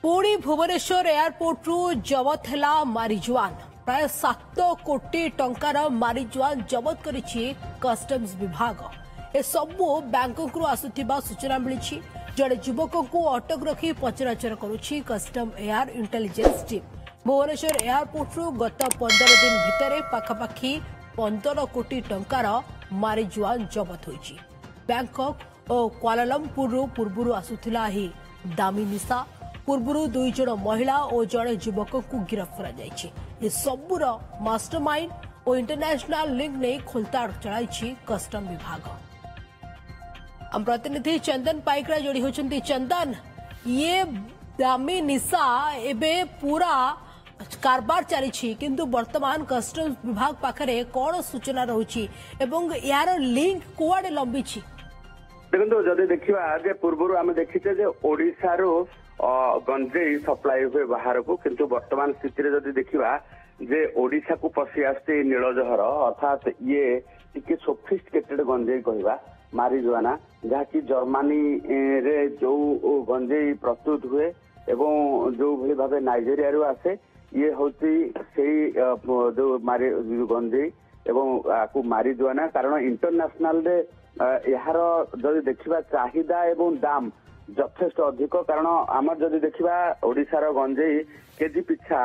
पुणी भुवनेश्वर एयरपोर्ट रु जबत है मारिजुआन प्राय 7 कोटी टंकार मारिजुआन जबत करिछि कस्टम्स विभाग। ए सबु बैंकॉक रु आसुथिबा सूचना मिली। जड़े युवक को अटक रखी पचराचर करुछि custom air intelligence team. Bhubaneswar airport रु गत 15 दिन भितर पाखापाखि 15 कोटी टंकार मारिजुआन जबत होइछि। बैंकॉक और क्वालालंपुर पूर्व आसुथिला ही दामी निशा। पूर्व 2 जन महिला और जड़े युवक को गिरफ्त कर सबुर मास्टरमाइंड और इंटरनेशनल लिंक नहीं खोलताड़ चलाई कस्टम विभाग। हम प्रतिनिधि चंदन पाइकरा जोड़ी होचंती। चंदन, ये दामी निशा एबे पूरा कारबार चली किंतु वर्तमान कस्टम विभाग पाखरे कौन सूचना रही एवं यार लिंक कुआडे लंबी? देखो जदि देखा पूर्व आम देखीचे ओडिशा गंजेई सप्लाई हुए बाहर को, किंतु वर्तमान स्थिति जदि देखा जे ओडिशा को पशि आसती नीलजहर अर्थात ये टिके सोफिस्टिकेटेड गंजेई कहवा मारिजुआना जहाँकि जर्मनी रे जो गंजेई प्रस्तुत हुए एवं जो भली भाव नाइजेरिया रु आसे ये होती जो गंजेई एवं मारिजुआना कारण इंटरनेशनल रे यार जदि देखा चाहिदा एवं दाम यथेष्ट अधिक। कारण आम जदि देखा ओडिशार गंजेई केजी पिछा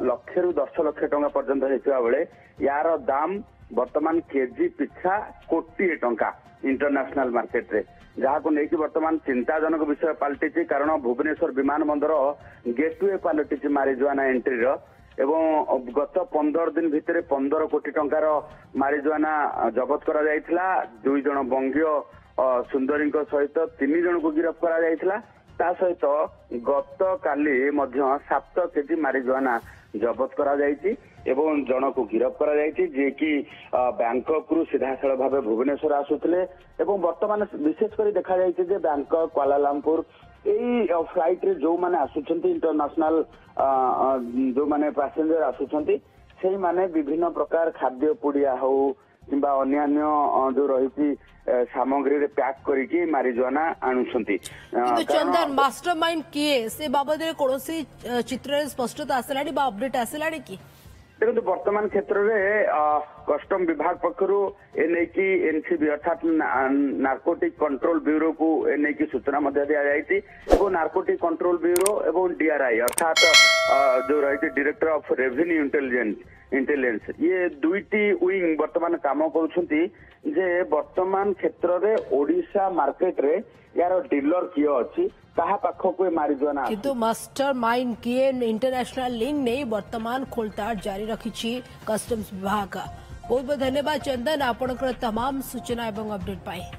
लक्ष रु 10 लाख टंका पर्यंत होता बेले यार दाम वर्तमान केजी पिछा कोटी टंका इंटरनेशनल मार्केट रे, जहाँ को लेकिन वर्तमान चिंताजनक विषय पलटि। कारण भुवनेश्वर विमान बंदर गेटवे पलटि मारिजुआना एंट्री एवं गत 15 दिन भितर 15 कोटी टंकार मारिजुआना जबत करा जायथिला। 2 जन बंगीय सुंदरी सहित 3 जन को गिरफ्त करा जायथिला। ता सहित गत काली 7 केजी मारिजुआना जबत करा जायछि एवं जन को गिरफ्त करा जायछि जे कि बैंकॉक रु सीधासल भाव भुवनेश्वर आसुथिले एवं वर्तमान विशेष कर देखा जायछि जे बैंकॉक क्वालालंपुर यही फ्लाइट रे जो माने आसुछंती इंटरनेशनल जो माने पैसेंजर आसुछंती सेही माने विभिन्न प्रकार खाद्य पुड़िया हो किंबा अन्यान्य जो रही सामग्री रे पैक करिकी मारिजुआना आणुछंती। चंदन, मास्टरमाइंड किए से बाबद कोनोसी चित्र स्पष्टता आसलानी बा अपडेट आसलानी की? देखो वर्तमान क्षेत्र में कस्टम विभाग पक्षरु एनकी एनसीबी अर्थात नार्कोटिक कंट्रोल ब्यूरो को एनकी सूचना दि जाती। नार्कोटिक कंट्रोल ब्यूरो एवं डीआरआई अर्थात जो रही डायरेक्टर ऑफ रेवेन्यू इंटेलिजेंस ये दुईटी विंग वर्तमान काम करुछंती जे वर्तमान क्षेत्र में ओडिशा मार्केट रे यार डीलर किए अच्छी कहा पाखक मारिजुआना किंतु मास्टर माइंड किए इंटरनेशनल लिंक नहीं वर्तमान खोलताड़ जारी रखी कस्टम्स विभाग। बहुत बहुत धन्यवाद चंदन, आपनकर तमाम सूचना एवं अपडेट पाए।